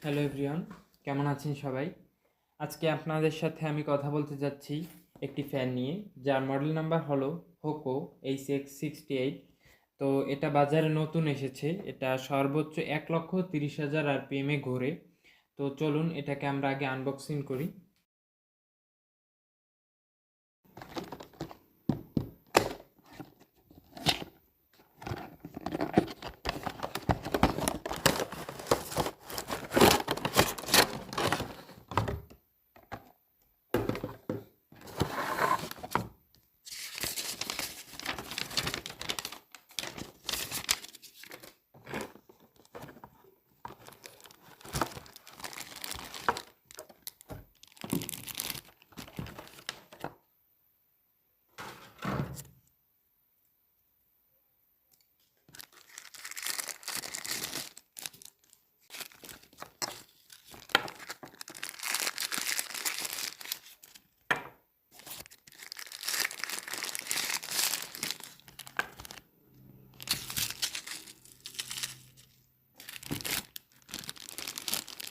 Hello everyone, কেমন আছেন সবাই? আজকে আপনাদের সাথে আমি কথা বলতে যাচ্ছি একটি ফ্যান নিয়ে, যার মডেল নাম্বার হলো হোকো HX68। তো এটা বাজারে নতুন এসেছে। এটা সর্বোচ্চ 1,30,000 RPM ঘোরে। তো চলুন এটাকে আমরা আগে আনবক্সিং করি।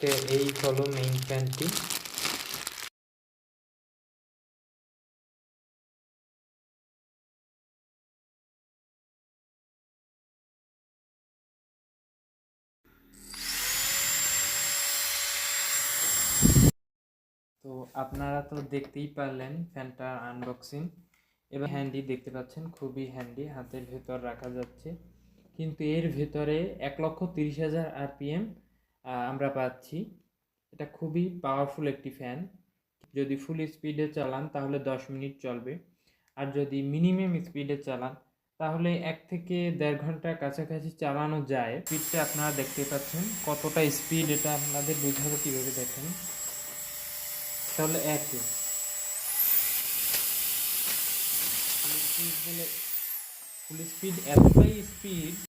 তো এই হলো মেইন ফ্যানটি। তো আপনারা তো দেখতেই পারলেন ফ্যানটার আনবক্সিং। এবার হ্যান্ডি দেখতে পাচ্ছেন, খুবই হ্যান্ডি, হাতের ভেতর রাখা যাচ্ছে। কিন্তু এর ভেতরে 1,30,000 RPM আমরা পাচ্ছি। এটা খুবই পাওয়ারফুল একটি ফ্যান। যদি ফুল স্পিডে চালান তাহলে 10 মিনিট চলবে, আর যদি মিনিমাম স্পিডে চালান তাহলে 1 থেকে 1.5 ঘন্টার কাছাকাছি চালানো যায়। স্পিডটা আপনারা দেখতে পাচ্ছেন কতটা স্পিড, এটা আপনাদের বোঝাবো কীভাবে দেখেন। তাহলে ফুল স্পিড এতটাই স্পিড